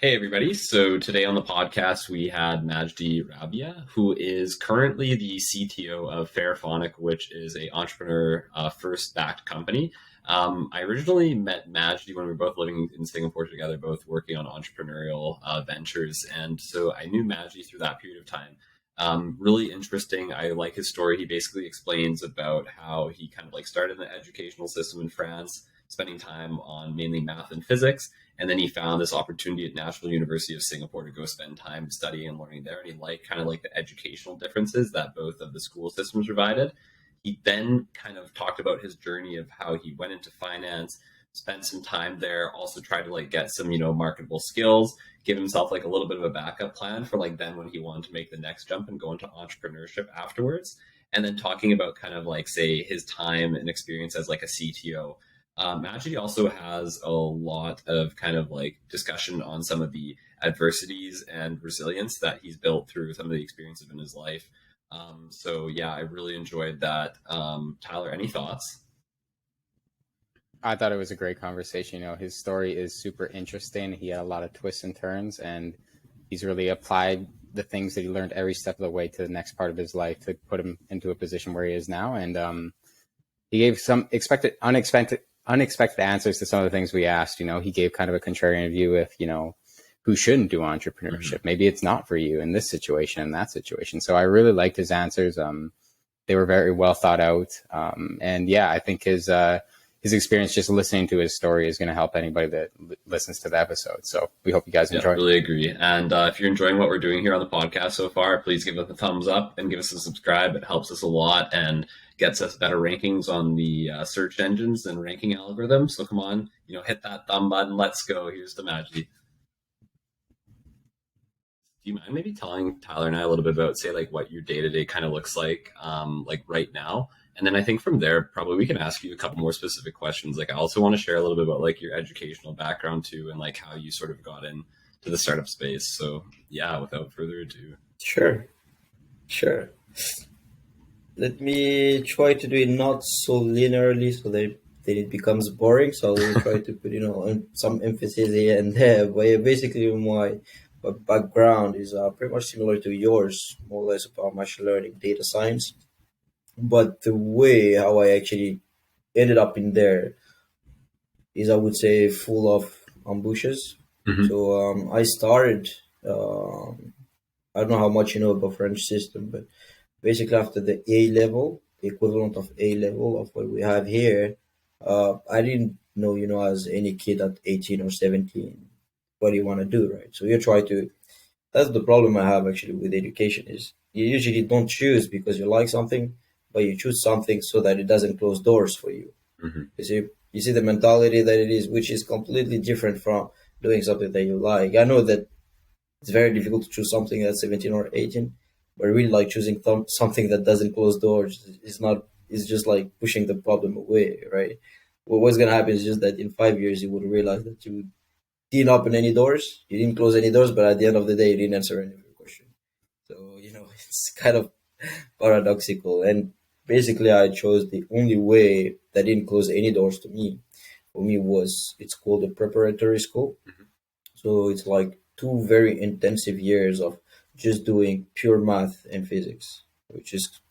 Hey everybody. So today on the podcast we had Majdi Rabia, who is currently the CTO of Fairphonic, which is a entrepreneur first backed company. I originally met Majdi when we were both living in Singapore together, both working on entrepreneurial ventures. And so I knew Majdi through that period of time. Really interesting. I like his story. He basically explains about how he kind of like started in the educational system in France, spending time on mainly math and physics, and then he found this opportunity at National University of Singapore to go spend time studying and learning there. And he liked kind of like the educational differences that both of the school systems provided. He then kind of talked about his journey of how he went into finance, spent some time there, also tried to like get some, marketable skills, give himself like a little bit of a backup plan for like then when he wanted to make the next jump and go into entrepreneurship afterwards. And then talking about kind of like, say, his time and experience as like a CTO. Madji also has a lot of kind of like discussion on some of the adversities and resilience that he's built through some of the experiences in his life. So yeah, I really enjoyed that. Tyler, any thoughts? I thought it was a great conversation. His story is super interesting. He had a lot of twists and turns, and he's really applied the things that he learned every step of the way to the next part of his life to put him into a position where he is now. And he gave some unexpected answers to some of the things we asked. He gave kind of a contrarian view if, who shouldn't do entrepreneurship. Mm-hmm. Maybe it's not for you in this situation and that situation. So I really liked his answers. They were very well thought out. And yeah, I think his experience just listening to his story is going to help anybody that listens to the episode. So we hope you guys enjoy. I really agree. And if you're enjoying what we're doing here on the podcast so far, please give us a thumbs up and give us a subscribe. It helps us a lot and gets us better rankings on the search engines and ranking algorithms. So come on, hit that thumb button. Let's go. Here's to Madji. Do you mind maybe telling Tyler and I a little bit about, say, like what your day-to-day kind of looks like right now? And then I think from there, probably we can ask you a couple more specific questions. Like I also want to share a little bit about like your educational background too, and like how you sort of got into the startup space. So yeah, without further ado. Sure. Let me try to do it not so linearly so that it becomes boring. So I will try to put, some emphasis here and there. But yeah, basically my background is pretty much similar to yours, more or less about machine learning, data science. But the way how I actually ended up in there is, I would say, full of ambushes. Mm-hmm. So I started, I don't know how much you know about French system, but basically after the A level, the equivalent of A level of what we have here, I didn't know, as any kid at 18 or 17, what do you want to do, right? So you try to, that's the problem I have actually with education is you usually don't choose because you like something, but you choose something so that it doesn't close doors for you. Mm-hmm. You see the mentality that it is, which is completely different from doing something that you like. I know that it's very difficult to choose something at 17 or 18, but really like choosing something that doesn't close doors is just like pushing the problem away, right? What's going to happen is just that in 5 years, you would realize that you didn't open any doors, you didn't close any doors, but at the end of the day, you didn't answer any of your question. So, it's kind of paradoxical. And basically, I chose the only way that didn't close any doors to me. For me, it's called a preparatory school. Mm-hmm. So it's like 2 very intensive years of just doing pure math and physics, which is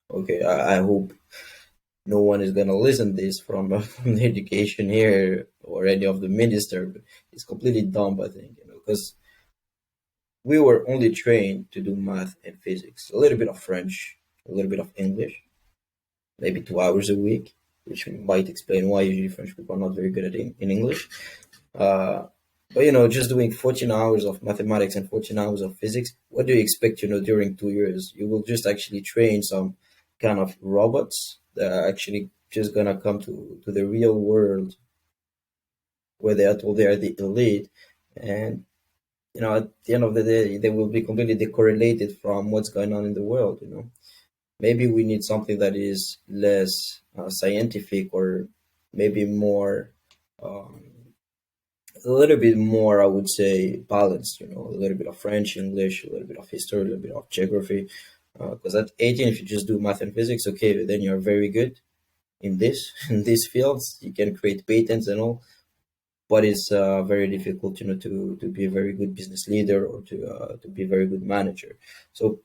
okay. I hope no one is gonna listen to this from the education here or any of the minister, but it's completely dumb, I think, because we were only trained to do math and physics, a little bit of French, a little bit of English, maybe 2 hours a week, which might explain why usually French people are not very good at in English. But, just doing 14 hours of mathematics and 14 hours of physics, what do you expect, during 2 years? You will just actually train some kind of robots that are actually just going to come to the real world where they are told they are the elite. And, at the end of the day, they will be completely decorrelated from what's going on in the world, Maybe we need something that is less scientific or maybe more... a little bit more, I would say, balanced, a little bit of French, English, a little bit of history, a little bit of geography. Because at 18, if you just do math and physics, okay, then you're very good in these fields. You can create patents and all. but it's very difficult, to be a very good business leader or to be a very good manager. So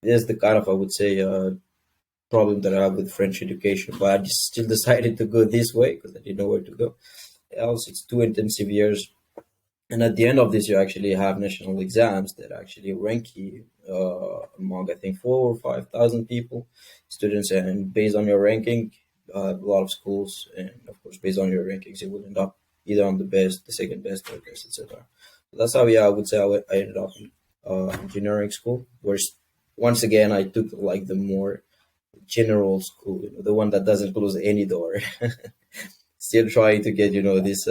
there's the kind of, I would say, problem that I have with French education, but I just still decided to go this way because I didn't know where to go. Else, it's 2 intensive years, and at the end of this, you actually have national exams that actually rank you among, I think, 4 or 5 thousand people, students, and based on your ranking, a lot of schools, and of course, based on your rankings, you will end up either on the best, the second best, third best, etc. So that's how, yeah, I would say I ended up in engineering school, where once again I took like the more general school, the one that doesn't close any door. Still trying to get, this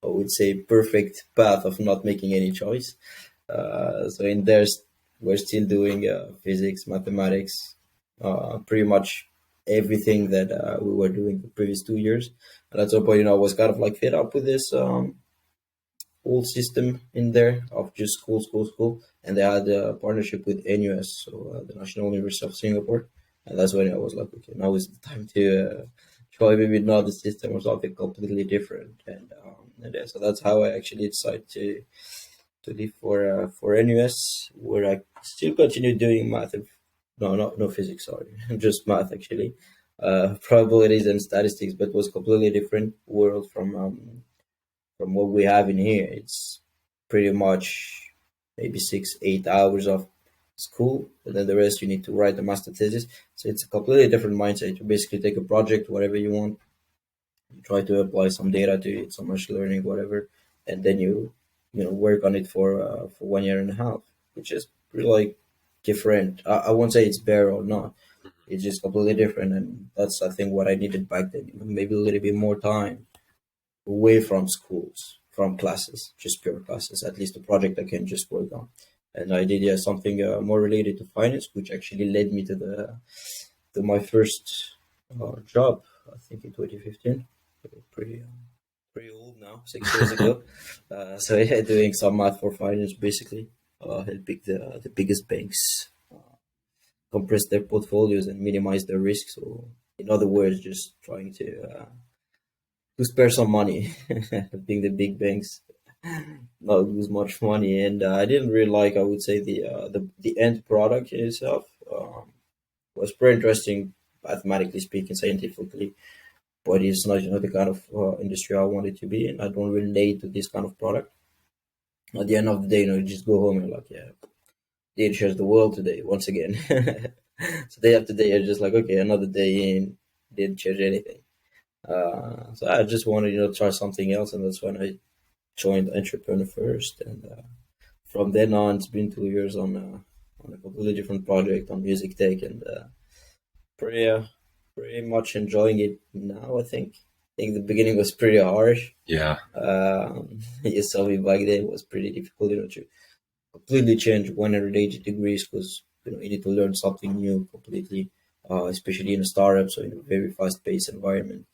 I would say perfect path of not making any choice. So in there, we're still doing physics, mathematics, pretty much everything that we were doing the previous 2 years. And at some point, I was kind of like fed up with this whole system in there of just school, school, school. And they had a partnership with NUS, so the National University of Singapore. And that's when I was like, okay, now is the time to try maybe not the system or something completely different. And yeah, so that's how I actually decided to leave for NUS, where I still continue doing math. No physics, sorry, just math actually, probabilities and statistics, but was completely different world from what we have in here. It's pretty much maybe 6 8 hours of school, and then the rest you need to write a master thesis. So it's a completely different mindset. You basically take a project, whatever you want, you try to apply some data to it, some machine learning, whatever, and then you work on it for 1 year and a half, which is really like different. I won't say it's better or not. It's just completely different, and that's, I think, what I needed back then. Maybe a little bit more time away from schools, from classes, just pure classes. At least a project I can just work on. And I did, yeah, something more related to finance, which actually led me to my first job. I think in 2015. Pretty old now, 6 years ago. So yeah, doing some math for finance, basically, helping the biggest banks compress their portfolios and minimize their risk. So in other words, just trying to spare some money, helping the big banks not lose much money. And I didn't really like, I would say, the end product itself was pretty interesting, mathematically speaking, scientifically, but it's not, the kind of industry I wanted to be in. I don't relate to this kind of product. At the end of the day, you just go home and like, yeah, did change the world today once again. So day after day, you're just like, okay, another day in, didn't change anything. So I just wanted, try something else, and that's when I joined Entrepreneur First. And from then on, it's been 2 years on a completely different project on music tech, and pretty much enjoying it now. I think the beginning was pretty harsh. Yeah. You saw me back then. It was pretty difficult, to completely change 180 degrees, because you need to learn something new completely, especially in a startup, so in a very fast-paced environment.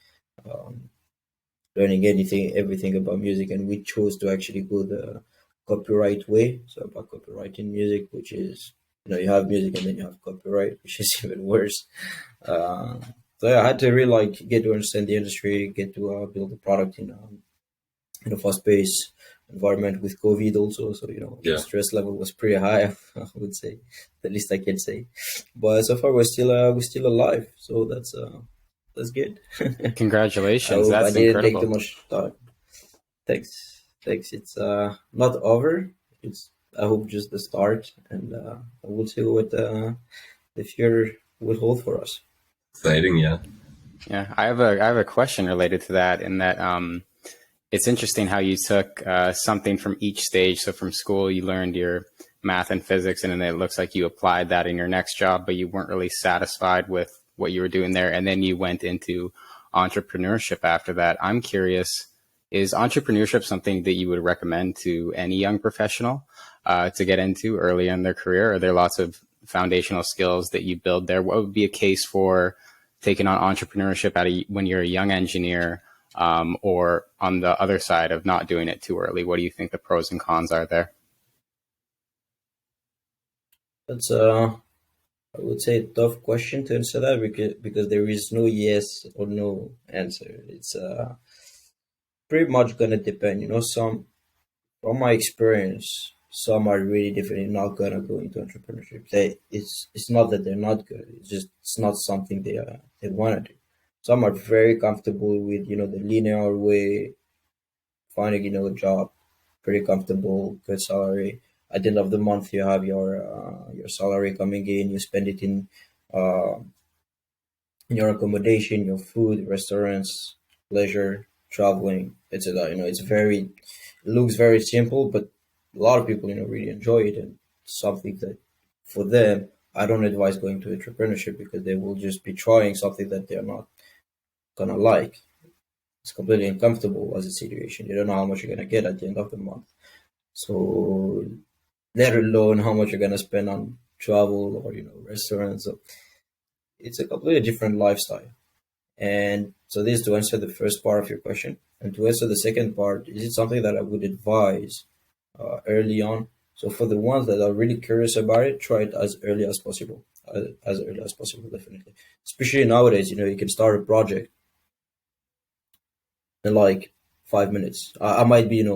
Learning everything about music, and we chose to actually go the copyright way. So about copywriting music, which is, you have music and then you have copyright, which is even worse. So yeah, I had to really get to understand the industry, get to build the product in a fast-paced environment with COVID also. So Yeah. the stress level was pretty high. I would say, the least I can say. But so far we're still alive. So that's good. Congratulations. I That's didn't take too incredible. much time. Thanks. It's not over. It's, I hope, just the start, and we'll see what the future will hold for us. Exciting, yeah. Yeah, I have a question related to that, in that it's interesting how you took something from each stage. So from school, you learned your math and physics, and then it looks like you applied that in your next job, but you weren't really satisfied with what you were doing there. And then you went into entrepreneurship after that. I'm curious, is entrepreneurship something that you would recommend to any young professional to get into early in their career? Are there lots of foundational skills that you build there? What would be a case for taking on entrepreneurship when you're a young engineer, or on the other side of not doing it too early? What do you think the pros and cons are there? That's I would say tough question to answer that because there is no yes or no answer. It's pretty much gonna depend. Some from my experience, some are really definitely not gonna go into entrepreneurship. It's not that they're not good. It's just it's not something they wanna do. Some are very comfortable with the linear way, finding a job, pretty comfortable, good salary. At the end of the month, you have your salary coming in. You spend it uh, in your accommodation, your food, restaurants, leisure, traveling, etc. It looks very simple, but a lot of people really enjoy it, and something that for them, I don't advise going to entrepreneurship because they will just be trying something that they're not gonna like. It's completely uncomfortable as a situation. You don't know how much you're gonna get at the end of the month. So let alone how much you're gonna spend on travel or restaurants. So it's a completely different lifestyle. And so this is to answer the first part of your question. And to answer the second part, is it something that I would advise early on? So for the ones that are really curious about it, try it as early as possible. As early as possible, definitely. Especially nowadays, you can start a project in like 5 minutes. I might be,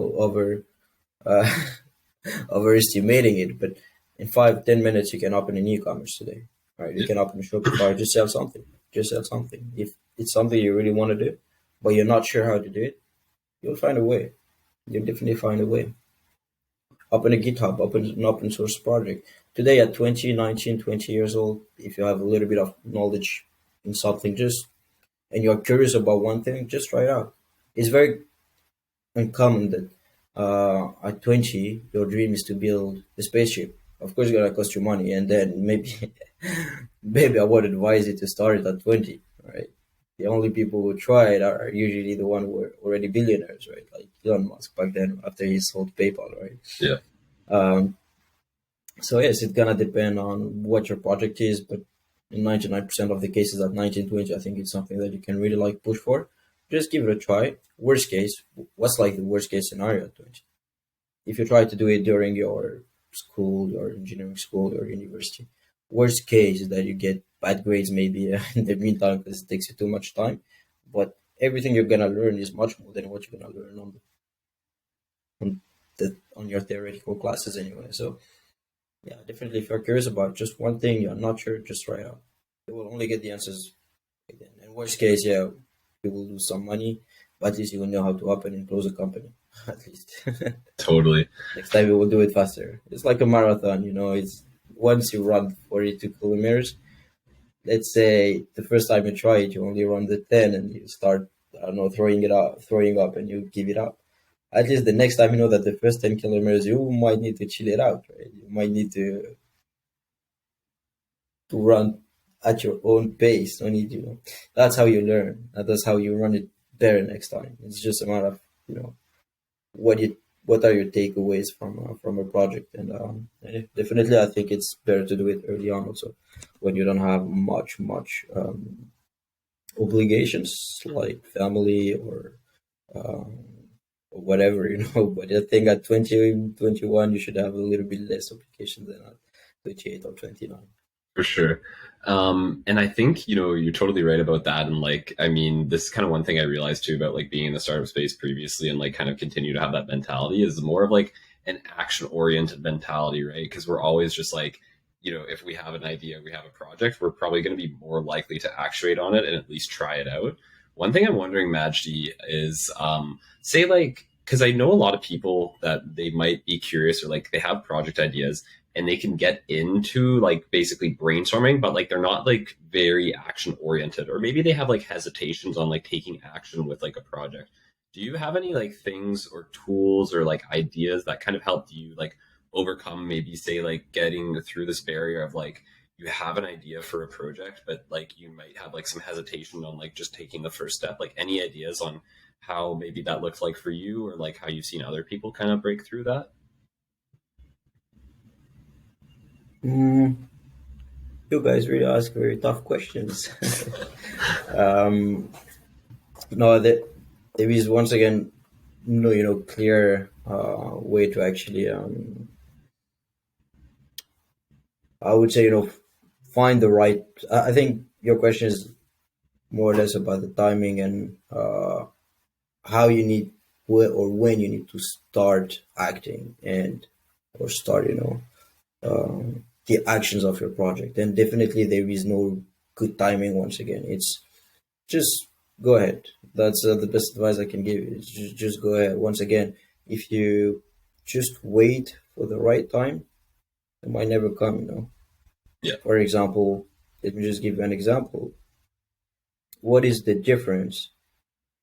uh, overestimating it, but in 5-10 minutes you can open an e-commerce today. Right? You can open a Shopify, just sell something. Just sell something. If it's something you really want to do, but you're not sure how to do it, you'll find a way. You'll definitely find a way. Open a GitHub, open an open source project. Today at 20, 19, 20 years old, if you have a little bit of knowledge in something, and you're curious about one thing, just try it out. It's very uncommon that at 20 your dream is to build a spaceship. Of course it's gonna cost you money, and then maybe I would advise you to start it at 20, right? The only people who try it are usually the one who are already billionaires, right? Like Elon Musk back then after he sold PayPal, right? Yeah. um, so yes, it's gonna depend on what your project is, but in 99% of the cases at 1920, I think it's something that you can really like push for. Just give it a try. Worst case, what's like the worst case scenario at 20? If you try to do it during your school, your engineering school, your university, worst case is that you get bad grades maybe in the meantime because it takes you too much time. But everything you're gonna learn is much more than what you're gonna learn on your theoretical classes anyway. So yeah, definitely. If you're curious about just one thing, you're not sure, just try it out. You will only get the answers again. In worst case, yeah, you will lose some money, but at least you will know how to open and close a company. At least Totally. next time you will do it faster. It's like a marathon. It's once you run 42 kilometers. Let's say the first time you try it, you only run the 10, and you start, I don't know, throwing up, and you give it up. At least the next time you know that the first 10 kilometers, you might need to chill it out, right? You might need to run at your own pace. Don't need That's how you learn. That's how you run it better next time. It's just a matter of what you what are your takeaways from a project, and definitely I think it's better to do it early on also when you don't have much obligations like family um, or whatever. But I think at 20, 21 you should have a little bit less obligations than at 28 or 29. For sure. And I think, you're totally right about that. And like, I mean, this is kind of one thing I realized too about like being in the startup space previously and like kind of continue to have that mentality is more of like an action oriented mentality, right? Because we're always just like, if we have an idea, we have a project, we're probably going to be more likely to actuate on it and at least try it out. One thing I'm wondering, Majdi, is say like, because I know a lot of people that they might be curious or like they have project ideas and they can get into like basically brainstorming, but like they're not like very action oriented, or maybe they have like hesitations on like taking action with like a project. Do you have any like things or tools or like ideas that kind of helped you like overcome maybe say like getting through this barrier of like you have an idea for a project, but like you might have like some hesitation on like just taking the first step? Like any ideas on how maybe that looked like for you or like how you've seen other people kind of break through that? Mm, you guys really ask very tough questions. um, no, there is once again no clear way to actually I would say find the right. I think your question is more or less about the timing and how you need or when you need to start acting and or start, the actions of your project. And definitely there is no good timing. Once again, it's just go ahead. That's the best advice I can give you. Just go ahead. Once again, if you just wait for the right time, it might never come. Yeah. For example, let me just give you an example. What is the difference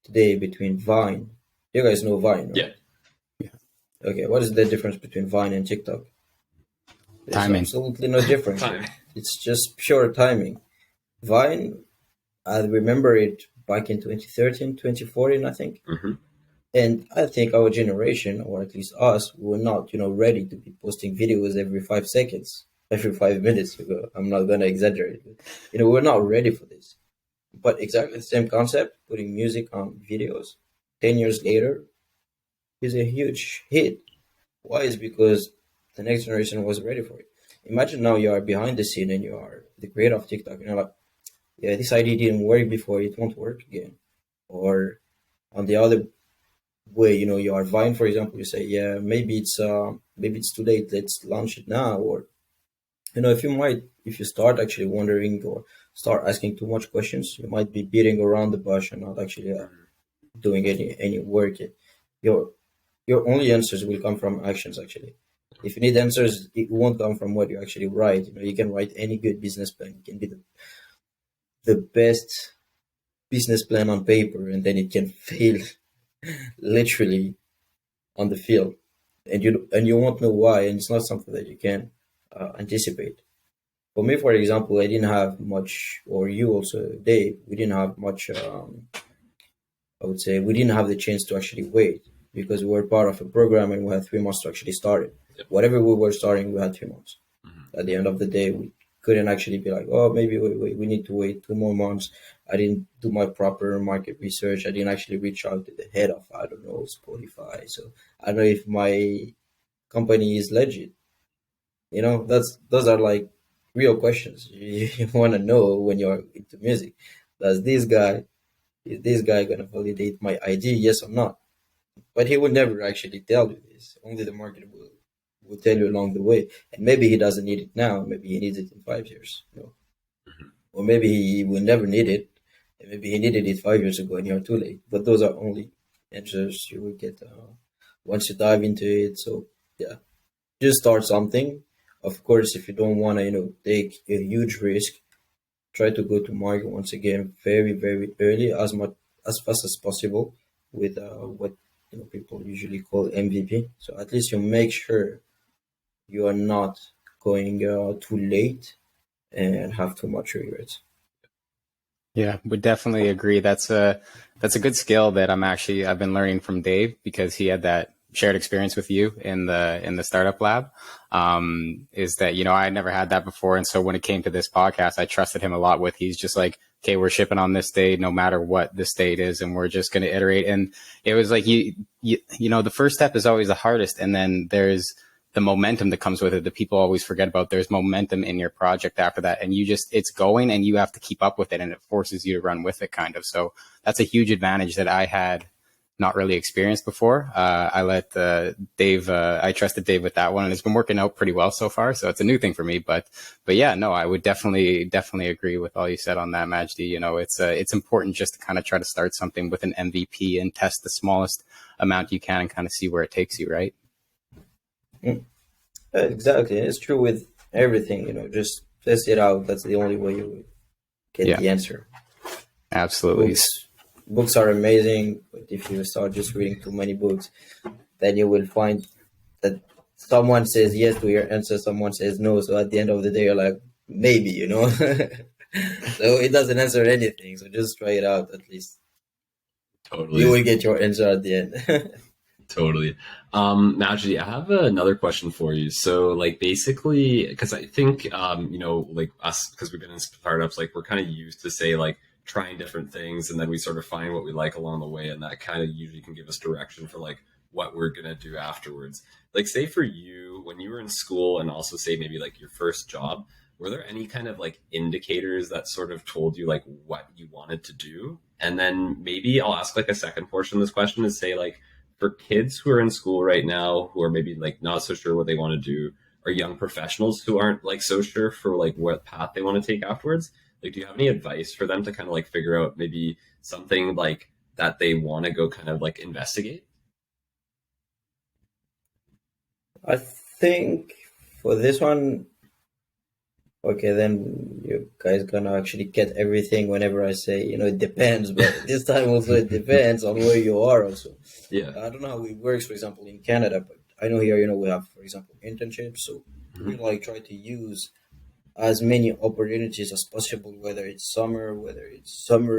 today between Vine? You guys know Vine, right? Yeah. Okay, what is the difference between Vine and TikTok? There's Timing. absolutely no difference. Timing. It's just pure timing. Vine, I remember it back in 2013, 2014, I think. Mm-hmm. And I think our generation, or at least us, were not, ready to be posting videos every 5 seconds, every 5 minutes ago. I'm not gonna exaggerate, but we're not ready for this. But exactly the same concept, putting music on videos, 10 years later, is a huge hit. Why? Is because the next generation was ready for it. Imagine now you are behind the scene and you are the creator of TikTok, and you're like, yeah, this idea didn't work before, it won't work again. Or on the other way, you are Vine, for example, you say, yeah, maybe it's too late, let's launch it now. Or if you start actually wondering or start asking too much questions, you might be beating around the bush and not actually doing any work. Your your only answers will come from actions. Actually, if you need answers, it won't come from what you actually write. You can write any good business plan. It can be the best business plan on paper, and then it can fail literally on the field, and you won't know why, and it's not something that you can anticipate. For me, for example, I didn't have much, or you also, Dave, we didn't have much. I would say we didn't have the chance to actually wait because we were part of a program and we had 3 months to actually start it. Yep. Whatever we were starting, we had 3 months. Mm-hmm. At the end of the day, we couldn't actually be like, oh, maybe we need to wait 2 more months. I didn't do my proper market research. I didn't actually reach out to the head of, I don't know, Spotify. So I don't know if my company is legit. Those are like real questions you want to know when you're into music. Does this guy is this guy gonna validate my ID? Yes or not? But he will never actually tell you this. Only the market will tell you along the way. And maybe he doesn't need it now. Maybe he needs it in 5 years. Mm-hmm. Or maybe he will never need it. And maybe he needed it 5 years ago and you're too late. But those are only answers you will get once you dive into it. So yeah, just start something. Of course, if you don't want to, take a huge risk, try to go to market once again very, very early, as fast as possible, with what people usually call MVP. So at least you make sure you are not going too late and have too much regrets. Yeah, would definitely agree. That's a good skill that I've been learning from Dave, because he had that shared experience with you in the startup lab. Is that, I had never had that before. And so when it came to this podcast, I trusted him a lot with, he's just like, okay, we're shipping on this date, no matter what the state is, and we're just going to iterate. And it was like, the first step is always the hardest. And then there's the momentum that comes with it that people always forget about. There's momentum in your project after that, and it's going, and you have to keep up with it, and it forces you to run with it, kind of. So that's a huge advantage that I had not really experienced before. I let Dave, I trusted Dave with that one, and it's been working out pretty well so far. So it's a new thing for me, but yeah, no, I would definitely agree with all you said on that, Majdi. It's important just to kind of try to start something with an MVP and test the smallest amount you can and kind of see where it takes you, right? Exactly. It's true with everything, just test it out. That's the only way you get the answer. Absolutely. Books are amazing, but if you start just reading too many books, then you will find that someone says yes to your answer, someone says no. So at the end of the day, you're like, maybe. So it doesn't answer anything. So just try it out at least. Totally. You will get your answer at the end. Totally. Madji, I have another question for you. So like basically, because I think, like us, because we've been in startups, like we're kind of used to say like trying different things, and then we sort of find what we like along the way. And that kind of usually can give us direction for like what we're going to do afterwards. Like say for you, when you were in school, and also say maybe like your first job, were there any kind of like indicators that sort of told you like what you wanted to do? And then maybe I'll ask like a second portion of this question is say like for kids who are in school right now who are maybe like not so sure what they want to do, or young professionals who aren't like so sure for like what path they want to take afterwards, like do you have any advice for them to kind of like figure out maybe something like that they want to go kind of like investigate? I think for this one, okay, then you guys gonna actually get everything whenever I say, it depends, but this time also it depends on where you are also. Yeah. I don't know how it works, for example, in Canada, but I know here, we have, for example, internships. So we like try to use as many opportunities as possible, whether it's summer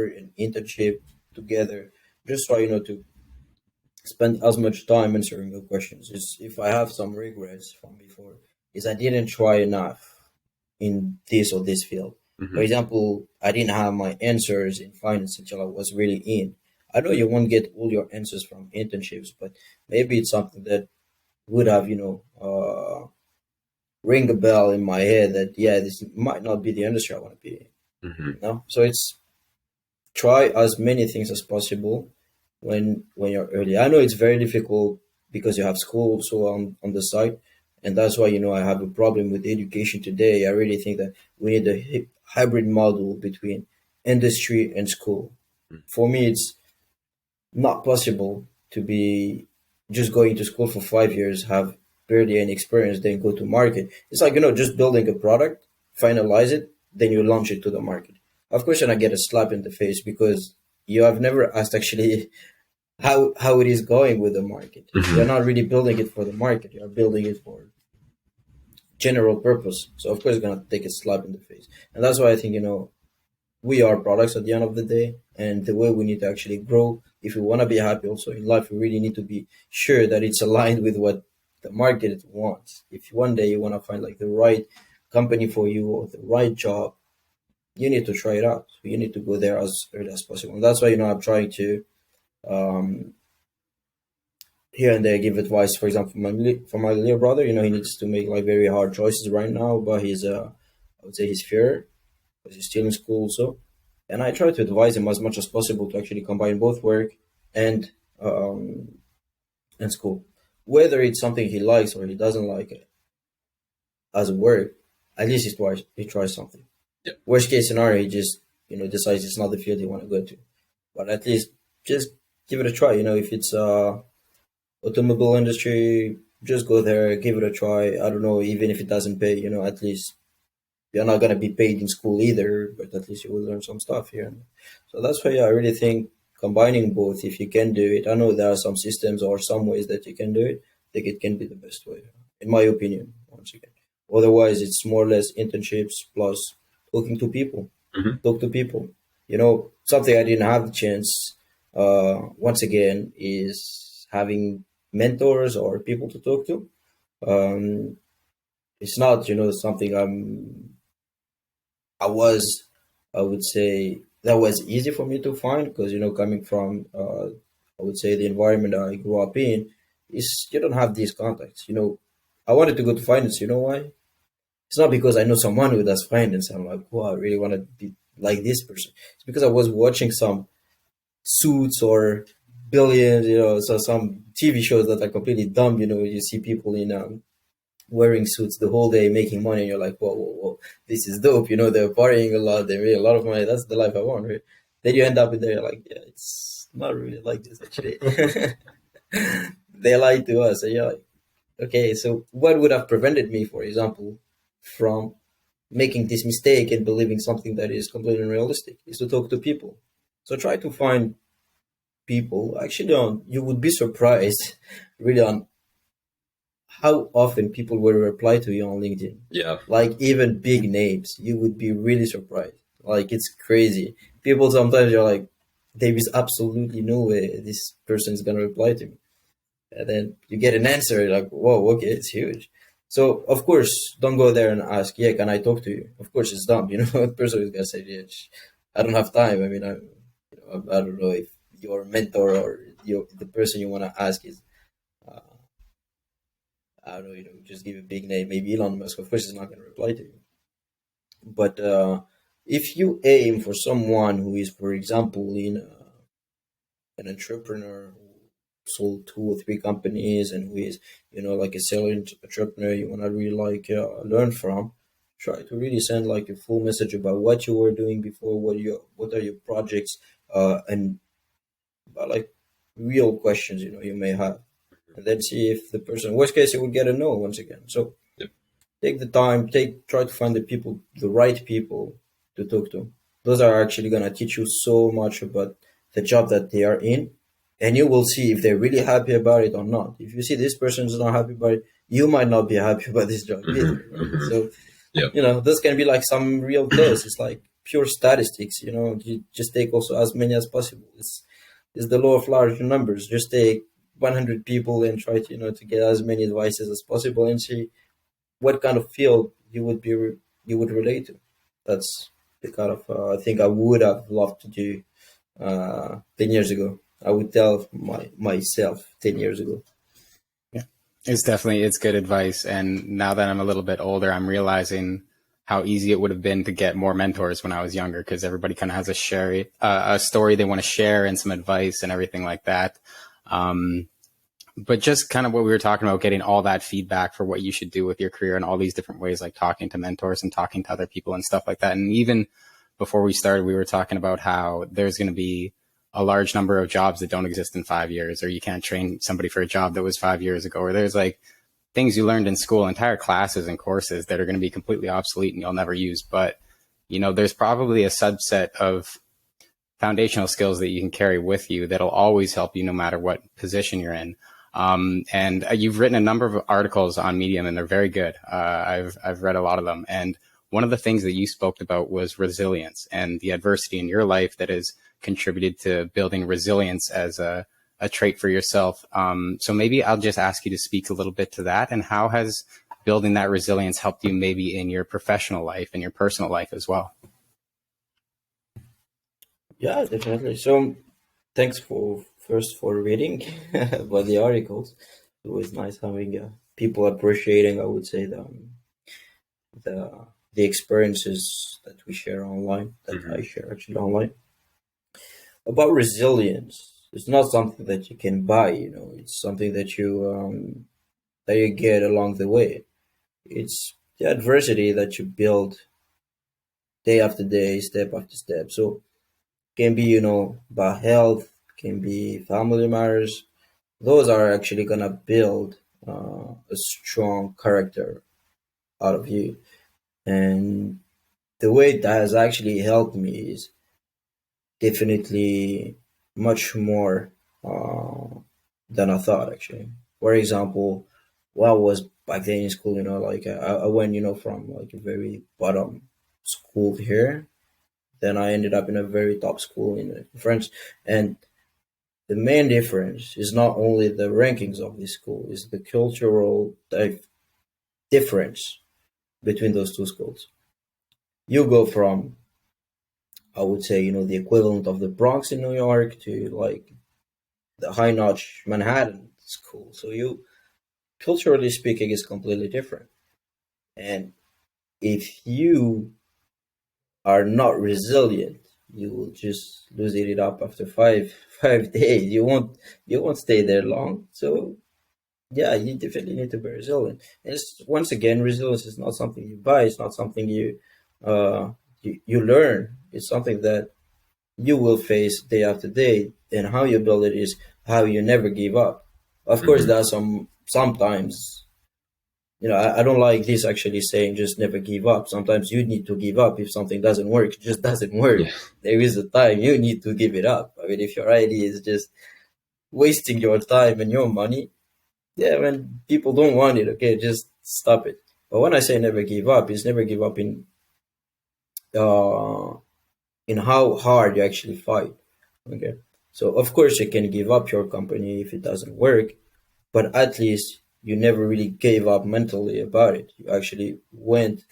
and internship together. Just try, to spend as much time answering the questions. Is if I have some regrets from before, is I didn't try enough in this or this field. For example, I didn't have my answers in finance until I was really in. I know you won't get all your answers from internships, but maybe it's something that would have, ring a bell in my head that, yeah, this might not be the industry I want to be in. So it's try as many things as possible when you're early. I know it's very difficult because you have school so on the side, and that's why I have a problem with education today. I really think that we need a hybrid model between industry and school. For me, it's not possible to be just going to school for 5 years, have barely any experience, then go to market. It's like, just building a product, finalize it, then you launch it to the market. Of course, you're gonna get a slap in the face because you have never asked actually how it is going with the market. You're not really building it for the market. You're building it for general purpose. So of course, it's gonna take a slap in the face, and that's why I think we are products at the end of the day, and the way we need to actually grow. If we want to be happy also in life, we really need to be sure that it's aligned with what the market wants. If one day you want to find like the right company for you or the right job, you need to try it out. So you need to go there as early as possible. And that's why I'm trying to um, here and there give advice. For example, for my little brother, he needs to make like very hard choices right now, but he's I would say he's fair because he's still in school also. And I try to advise him as much as possible to actually combine both work and um, and school. Whether it's something he likes or he doesn't like it as work, at least he tries something. Yep. Worst case scenario, he just decides it's not the field he want to go to. But at least just give it a try. If it's automobile industry, just go there, give it a try. I don't know, even if it doesn't pay, at least you're not gonna be paid in school either, but at least you will learn some stuff here. So that's why I really think combining both, if you can do it. I know there are some systems or some ways that you can do it. I think it can be the best way, in my opinion. Once again, otherwise it's more or less internships plus talking to people. Talk to people. Something I didn't have the chance. Once again, is having mentors or people to talk to. Um, it's not something I was, I would say that was easy for me to find because, coming from, I would say the environment I grew up in is you don't have these contacts. I wanted to go to finance. You know why? It's not because I know someone who does finance. I'm like, wow, I really want to be like this person. It's because I was watching some Suits or Billions, so some TV shows that are completely dumb. You see people in wearing suits the whole day making money, and you're like, whoa, whoa, whoa, this is dope. They're partying a lot, they make a lot of money. That's the life I want, right? Then you end up in there, you're like, yeah, it's not really like this actually. They lied to us, and you're like, okay, so what would have prevented me, for example, from making this mistake and believing something that is completely unrealistic? Is to talk to people. So try to find people. Actually, you would be surprised, really, on how often people will reply to you on LinkedIn. Yeah. Like even big names, you would be really surprised. Like it's crazy. People sometimes you're like, there is absolutely no way this person is gonna reply to me. And then you get an answer like, whoa, okay, it's huge. So of course, don't go there and ask, yeah, can I talk to you? Of course, it's dumb. The person is gonna say, yeah, I don't have time. I mean, I don't know if your mentor or the person you wanna ask is. Uh, I don't know, just give a big name, maybe Elon Musk. Of course, he's not going to reply to you. But if you aim for someone who is, for example, an entrepreneur who sold 2 or 3 companies and who is, like a silent entrepreneur, you want to really like learn from, try to really send like a full message about what you were doing before, what are your projects, and like real questions you may have, and then see if the person, worst case, you will get a no once again. So Yep. take the time, try to find the right people to talk to. Those are actually gonna teach you so much about the job that they are in, and you will see if they're really happy about it or not. If you see this person is not happy about it, you might not be happy about this job either. Right? So Yep. this can be like some real test. It's like pure statistics. You just take also as many as possible. It's the law of large numbers. Just take 100 people and try to to get as many advices as possible and see what kind of field you would relate to. That's the kind of thing I would have loved to do 10 years ago. I would tell myself 10 years ago. Yeah, it's good advice. And now that I'm a little bit older, I'm realizing how easy it would have been to get more mentors when I was younger, because everybody kind of has a story they want to share and some advice and everything like that. But just kind of what we were talking about, getting all that feedback for what you should do with your career in all these different ways, like talking to mentors and talking to other people and stuff like that. And even before we started, we were talking about how there's going to be a large number of jobs that don't exist in 5 years, or you can't train somebody for a job that was 5 years ago, or there's like things you learned in school, entire classes and courses that are going to be completely obsolete and you'll never use. But, there's probably a subset of foundational skills that you can carry with you that'll always help you no matter what position you're in. And you've written a number of articles on Medium, and they're very good. I've read a lot of them. And one of the things that you spoke about was resilience and the adversity in your life that has contributed to building resilience as a trait for yourself. So maybe I'll just ask you to speak a little bit to that, and how has building that resilience helped you maybe in your professional life and your personal life as well? Yeah, definitely. So thanks for reading about the articles. It was nice having people appreciating, I would say, the the experiences that we share online, that I share actually online. About resilience, it's not something that you can buy. It's something that you get along the way. It's the adversity that you build day after day, step after step. So can be about health, can be family matters. Those are actually gonna build a strong character out of you. And the way that has actually helped me is definitely much more than I thought, actually. For example, while I was back then in school, like I went, from like a very bottom school here. Then I ended up in a very top school in France. And the main difference is not only the rankings of this school, is the cultural difference between those two schools. You go from, I would say, the equivalent of the Bronx in New York to like the high notch Manhattan school. So culturally speaking, is completely different. And if you are not resilient, you will just lose it up after five days. You won't stay there long. So yeah, you definitely need to be resilient. And once again, resilience is not something you buy. It's not something you learn. It's something that you will face day after day. And how you build it is how you never give up. Of course, there are sometimes. I don't like this actually saying just never give up. Sometimes you need to give up if something doesn't work. It just doesn't work. Yeah. There is a time you need to give it up. I mean, if your idea is just wasting your time and your money, yeah, when people don't want it, okay, just stop it. But when I say never give up, it's never give up uh, in how hard you actually fight. Okay. So of course you can give up your company if it doesn't work, but at least you never really gave up mentally about it. You actually went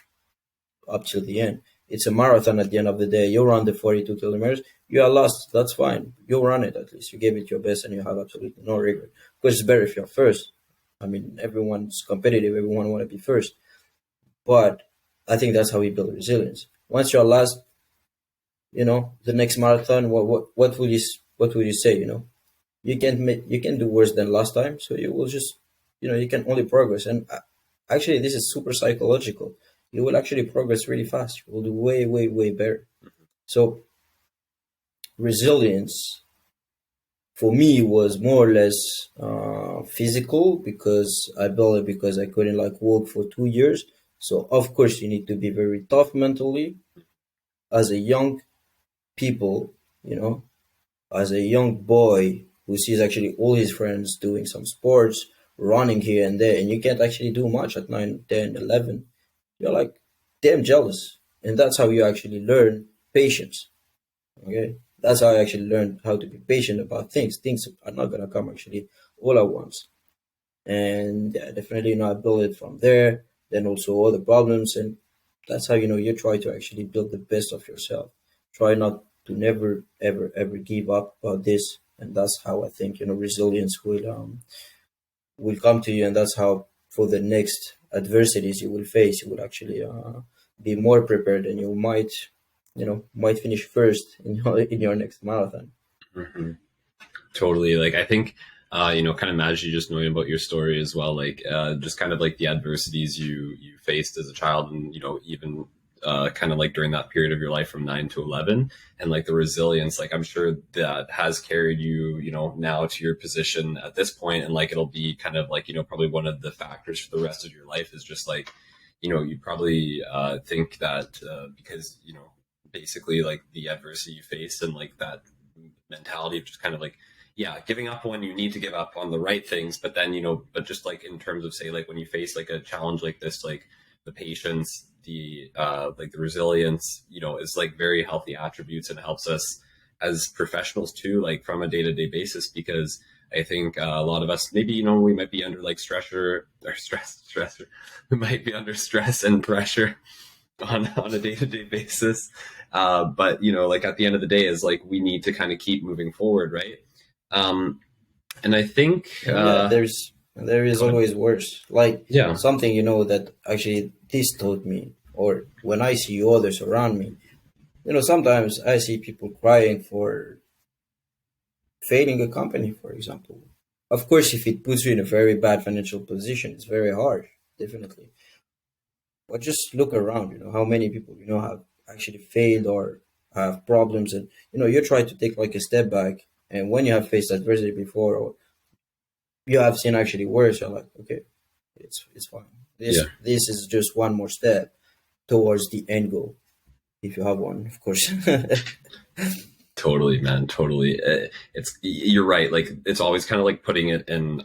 up till the end. It's a marathon at the end of the day. You run the 42 kilometers, you are lost. That's fine. You run it at least. You gave it your best and you have absolutely no regret. Because it's better if you're first. I mean, everyone's competitive. Everyone want to be first. But I think that's how we build resilience. Once you're last, the next marathon, what will you say? You can do worse than last time, so you will just, you can only progress. And actually, this is super psychological. You will actually progress really fast. You will do way, way, way better. So resilience for me was more or less physical, because I built it because I couldn't like walk for 2 years. So of course you need to be very tough mentally as a young people, you know, as a young boy who sees actually all his friends doing some sports, running here and there, and you can't actually do much at 9, 10, 11. You're like damn jealous. And that's how you actually learn patience. Okay, that's how I actually learned how to be patient about things. Things are not gonna come actually all at once. And yeah, definitely, I build it from there. Then also all the problems, and that's how you try to actually build the best of yourself. Try not to never ever ever give up about this, and that's how I think resilience will come to you, and that's how for the next adversities you will face, you will actually be more prepared, and you might finish first in your next marathon. Mm-hmm. Totally. Like, I think, kind of Madji, just knowing about your story as well, like, just kind of like the adversities you faced as a child, and even kind of like during that period of your life from 9 to 11, and like the resilience, like I'm sure that has carried you, now to your position at this point, and like it'll be kind of like probably one of the factors for the rest of your life is just like, you probably think that because basically like the adversity you faced, and like that mentality of just kind of like, yeah, giving up when you need to give up on the right things, but then but just like in terms of, say, like when you face like a challenge like this, like the patience, the like the resilience, is like very healthy attributes, and helps us as professionals too, like from a day-to-day basis, because I think a lot of us, maybe we might be under like stress, we might be under stress and pressure on a day-to-day basis, but like at the end of the day is like we need to kind of keep moving forward, right? And I think And yeah, there is always worse. Like yeah. something that actually this taught me, or when I see others around me, sometimes I see people crying for failing a company, for example. Of course, if it puts you in a very bad financial position, it's very hard, definitely. But just look around, how many people, have actually failed or have problems, and you try to take like a step back, and when you have faced adversity before, or you have seen actually worse, you're like, okay, it's fine. This Yeah. this is just one more step towards the end goal, if you have one, of course. Totally, man. Totally. You're right. Like it's always kind of like putting it in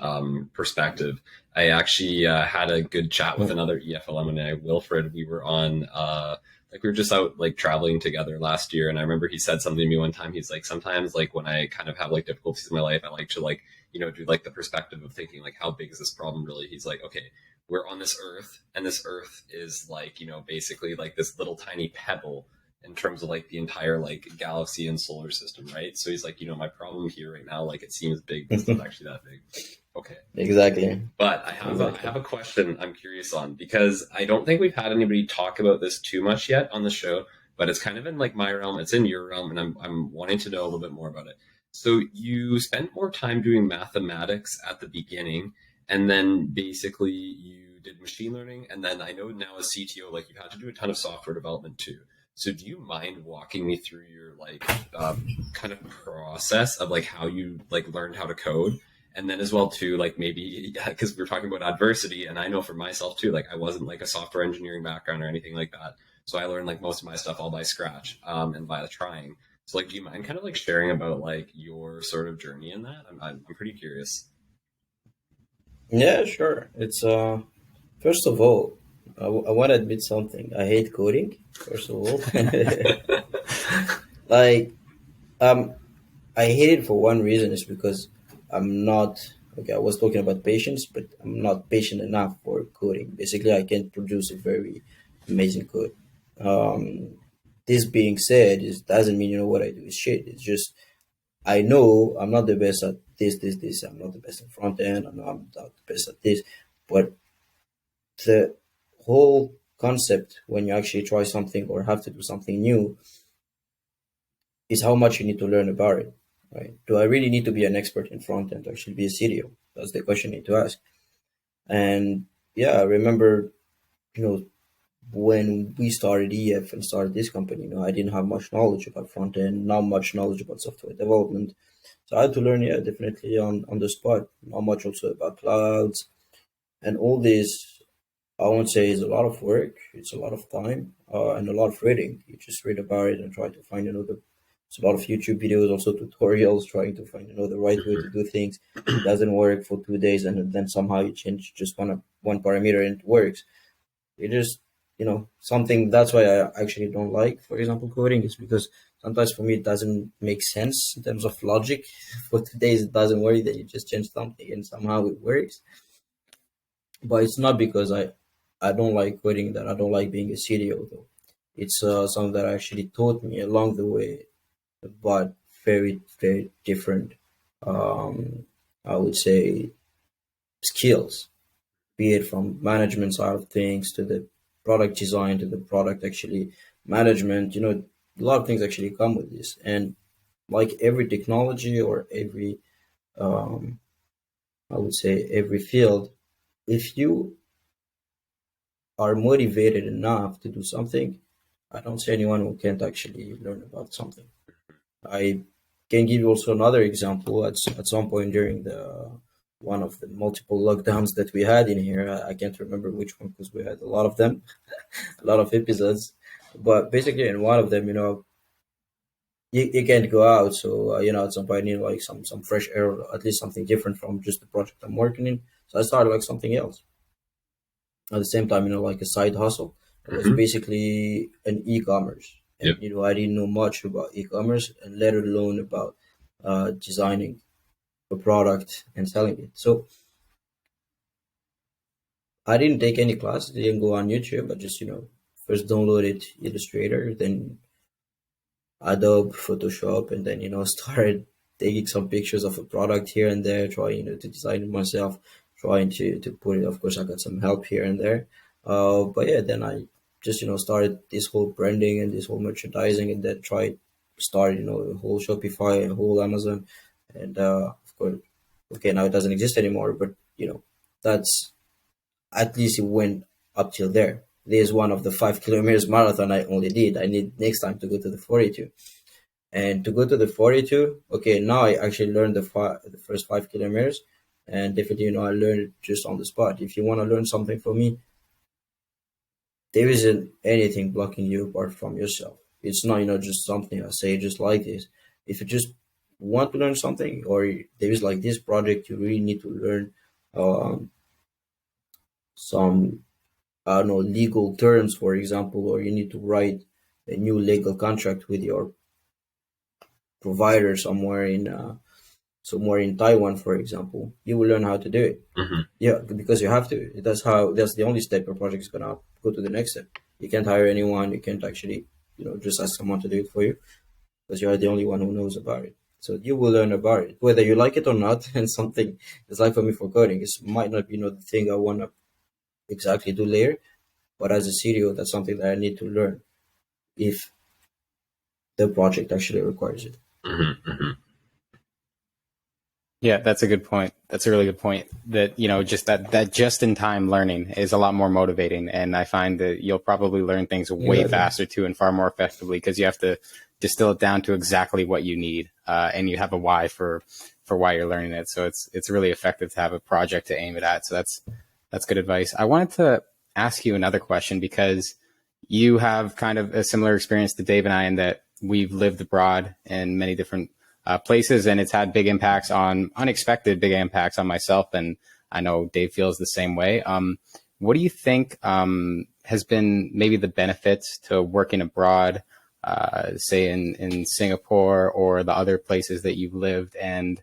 perspective. I actually had a good chat with another EFL alumni, Wilfred. We were on like we were just out like traveling together last year, and I remember he said something to me one time. He's like, sometimes like when I kind of have like difficulties in my life, I like to like do like the perspective of thinking like, how big is this problem really? He's like, okay, we're on this earth, and this earth is like basically like this little tiny pebble in terms of like the entire like galaxy and solar system, right? So he's like, my problem here right now, like it seems big, but it's not actually that big. Okay. Exactly. But I have a question I'm curious on, because I don't think we've had anybody talk about this too much yet on the show, but it's kind of in like my realm, it's in your realm, and I'm wanting to know a little bit more about it. So you spent more time doing mathematics at the beginning, and then basically you did machine learning, and then I know now as CTO, like you've had to do a ton of software development too. So do you mind walking me through your like kind of process of like how you like learned how to code? And then as well too, like maybe because we're talking about adversity, and I know for myself too, like I wasn't like a software engineering background or anything like that. So I learned like most of my stuff all by scratch and by trying. So like, do you mind kind of like sharing about like your sort of journey in that? I'm pretty curious. Yeah, sure. It's first of all, I want to admit something. I hate coding. First of all, like um, I hate it for one reason. Is because I'm not okay. I was talking about patience, but I'm not patient enough for coding. Basically, I can't produce a very amazing code. Um, this being said, it doesn't mean what I do is shit. It's just I know I'm not the best at this. I'm not the best at front end. I know I'm not the best at this, but the whole concept when you actually try something or have to do something new is how much you need to learn about it, right? Do I really need to be an expert in front end to actually be a CDO? That's the question you need to ask. And yeah, I remember, you know, when we started EF and started this company, I didn't have much knowledge about front end, not much knowledge about software development. So I had to learn, yeah, definitely on the spot. Not much also about clouds and all this. I won't say it's a lot of work. It's a lot of time and a lot of reading. You just read about it and try to find, it's a lot of YouTube videos, also tutorials, trying to find, the right way to do things. It doesn't work for 2 days, and then somehow you change just one parameter and it works. It just, something that's why I actually don't like, for example, coding is because sometimes for me it doesn't make sense in terms of logic. For 2 days it doesn't work, then you just change something and somehow it works. But it's not because I don't like coding that I don't like being a CDO though. It's something that actually taught me along the way, but very, very different, I would say, skills, be it from management side of things to the product design to the product actually management. A lot of things actually come with this. And like every technology or every, I would say, every field, if you are motivated enough to do something, I don't see anyone who can't actually learn about something. I can give you also another example. At some point during the one of the multiple lockdowns that we had in here, I can't remember which one because we had a lot of them, a lot of episodes. But basically, in one of them, you can't go out. So at some point, I need like some fresh air, or at least something different from just the project I'm working in. So I started like something else at the same time, like a side hustle. It was basically an e-commerce. And, Yep. I didn't know much about e-commerce and let alone about designing a product and selling it. So I didn't take any class, didn't go on YouTube, but just, first downloaded Illustrator, then Adobe, Photoshop, and then, started taking some pictures of a product here and there, trying, to design it myself, trying to put it. Of course, I got some help here and there. But yeah, then I just, started this whole branding and this whole merchandising, and then started, a whole Shopify, a whole Amazon. And of course, okay, now it doesn't exist anymore, but, that's at least it went up till there. There's one of the 5 kilometers marathon I only did. I need next time to go to the 42. And to go to the 42, okay, now I actually learned the first 5 kilometers. And definitely, I learned it just on the spot. If you want to learn something from me, there isn't anything blocking you apart from yourself. It's not, just something I say just like this. If you just want to learn something, or there is like this project, you really need to learn some, I don't know, legal terms, for example, or you need to write a new legal contract with your provider somewhere in Taiwan, for example, you will learn how to do it. Yeah, because you have to. That's the only step your project is gonna go to the next step. You can't hire anyone. You can't actually, just ask someone to do it for you because you are the only one who knows about it. So you will learn about it, whether you like it or not. And something it's like for me for coding, it might not be, the thing I wanna exactly do later, but as a CDO, that's something that I need to learn if the project actually requires it. Yeah, that's a good point. That's a really good point. That, just that just in time learning is a lot more motivating. And I find that you'll probably learn things way faster too and far more effectively because you have to distill it down to exactly what you need. And you have a why for why you're learning it. So it's really effective to have a project to aim it at. So that's good advice. I wanted to ask you another question because you have kind of a similar experience to Dave and I in that we've lived abroad in many different places, and it's had unexpected big impacts on myself. And I know Dave feels the same way. What do you think has been maybe the benefits to working abroad, say in Singapore or the other places that you've lived? And,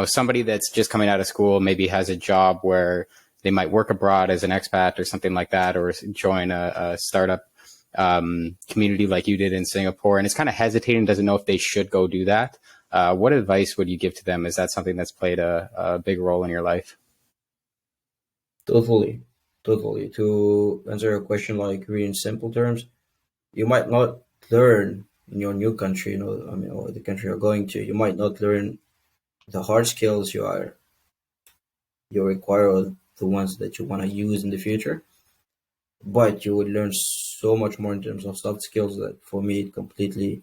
somebody that's just coming out of school maybe has a job where they might work abroad as an expat or something like that, or join a startup community like you did in Singapore, and it's kind of hesitating, doesn't know if they should go do that. What advice would you give to them? Is that something that's played a big role in your life? Totally. totally. To answer your question, like really in simple terms, you might not learn in your new country, I mean, or the country you're going to, you might not learn the hard skills you require or the ones that you want to use in the future, but you would learn so much more in terms of soft skills that for me it completely,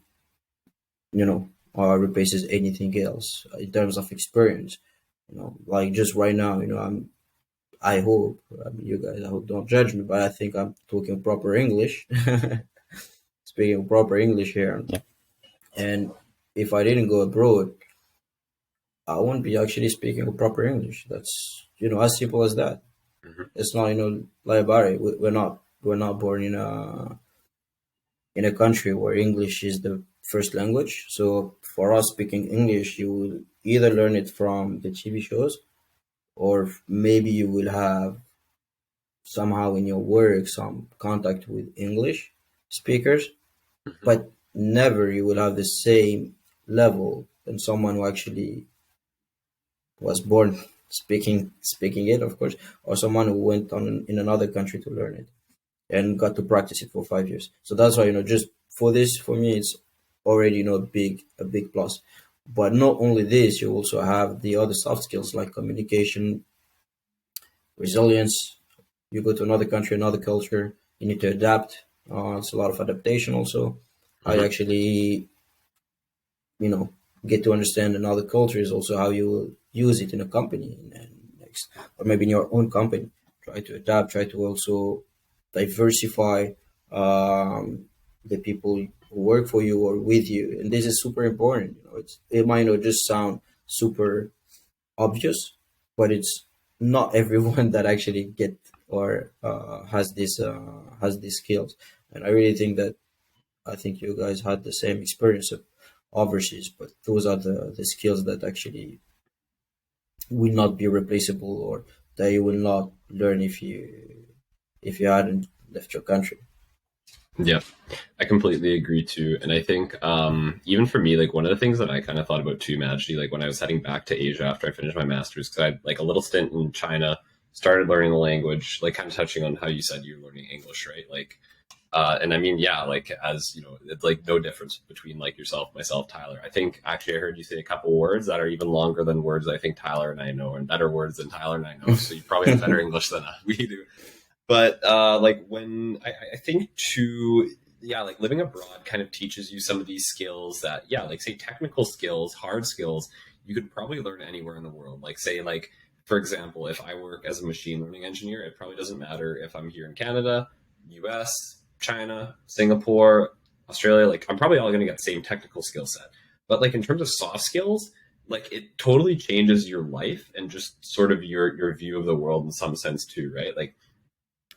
replaces anything else in terms of experience. Like just right now, I hope, I mean, you guys, I hope don't judge me, but I think I'm talking proper English, speaking proper English here. Yeah. And if I didn't go abroad, I won't be actually speaking proper English. That's, as simple as that. Hmm. It's not, like about it. We're not born in a country where English is the first language. So for us speaking English, you will either learn it from the TV shows, or maybe you will have somehow in your work some contact with English speakers, Hmm. but never you will have the same level than someone who actually was born speaking it, of course, or someone who went on in another country to learn it and got to practice it for 5 years. So that's why, just for this, for me, it's already, a big plus. But not only this, you also have the other soft skills like communication, resilience. You go to another country, another culture, you need to adapt. It's a lot of adaptation also. I Hmm. actually, you know, get to understand another culture is also how you will use it in a company and next, or maybe in your own company. Try to adapt, try to also diversify the people who work for you or with you. And this is super important. It might not just sound super obvious, but it's not everyone that actually get or has these skills. And I really think that I think you guys had the same experience of overseas, but those are the skills that actually will not be replaceable or that you will not learn if you hadn't left your country. Yeah, I completely agree too. And I think even for me, like one of the things that I kind of thought about too, Madji, like when I was heading back to Asia after I finished my master's, because I had like a little stint in China, started learning the language, like kind of touching on how you said you're learning English, right? Like, and I mean, yeah, like as you know, it's like no difference between like yourself, myself, Tyler. I think actually I heard you say a couple words that are even longer than words I think Tyler and I know, and better words than Tyler and I know. So you probably have better English than we do. But like when I think to yeah, like living abroad kind of teaches you some of these skills that yeah, like say technical skills, hard skills, you could probably learn anywhere in the world. Like say like for example, if I work as a machine learning engineer, it probably doesn't matter if I'm here in Canada, US, China, Singapore, Australia, like I'm probably all going to get the same technical skill set. But like in terms of soft skills, like it totally changes your life and just sort of your view of the world in some sense too, right? Like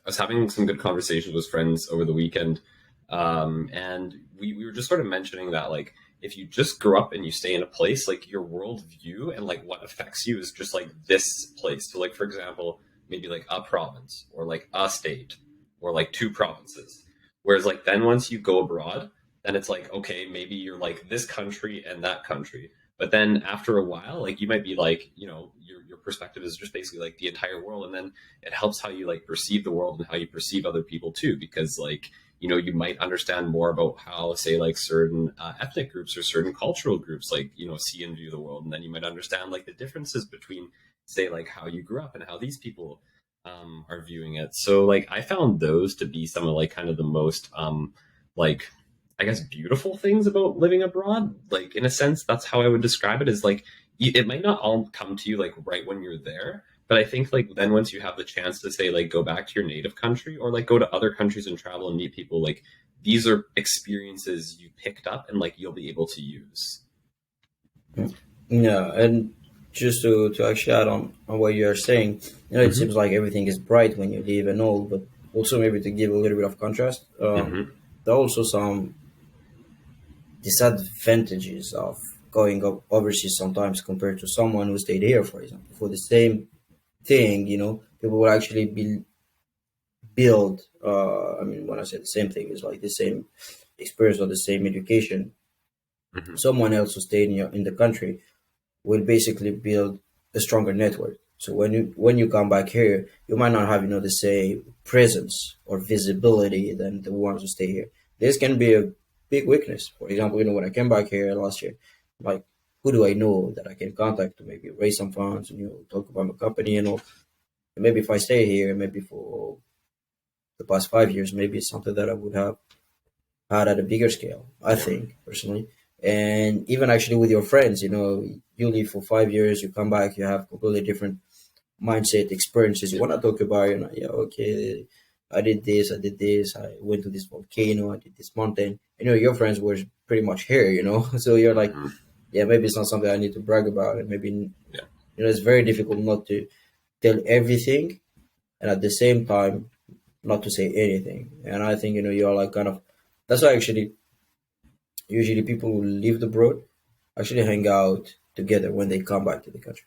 I was having some good conversations with friends over the weekend, and we were just sort of mentioning that like if you just grow up and you stay in a place, like your worldview and like what affects you is just like this place. So like for example, maybe like a province or like a state or like two provinces. Whereas like then once you go abroad, then it's like okay, maybe you're like this country and that country. But then after a while, like you might be like, you know, your perspective is just basically like the entire world, and then it helps how you like perceive the world and how you perceive other people too, because like you know you might understand more about how say like certain ethnic groups or certain cultural groups like you know see and view the world, and then you might understand like the differences between say like how you grew up and how these people are viewing it. So like I found those to be some of like kind of the most like I guess beautiful things about living abroad. Like in a sense, that's how I would describe it. Is like it might not all come to you like right when you're there, but I think like then once you have the chance to say like go back to your native country or like go to other countries and travel and meet people, like these are experiences you picked up and like you'll be able to use. Yeah, and just to actually add on what you are saying, it Hmm. seems like everything is bright when you leave and all, but also maybe to give a little bit of contrast, Hmm. there are also some disadvantages of going overseas sometimes compared to someone who stayed here, for example. For the same thing, people will actually build. I mean, when I say the same thing, it's like the same experience or the same education. Hmm. Someone else who stayed in the country will basically build a stronger network. So when you come back here, you might not have the same presence or visibility than the ones who stay here. This can be a big weakness. For example, when I came back here last year, like who do I know that I can contact to maybe raise some funds and talk about my company and all. And maybe if I stay here, maybe for the past 5 years, maybe it's something that I would have had at a bigger scale, I think, personally. And even actually with your friends, you live for 5 years, you come back, you have completely different mindset, experiences. You want to talk about, yeah, okay, I did this, I went to this volcano, I did this mountain. Your friends were pretty much here, so you're like, yeah, maybe it's not something I need to brag about. And maybe, it's very difficult not to tell everything and at the same time not to say anything. And I think, you're like kind of, that's why actually usually people who live abroad actually hang out together when they come back to the country.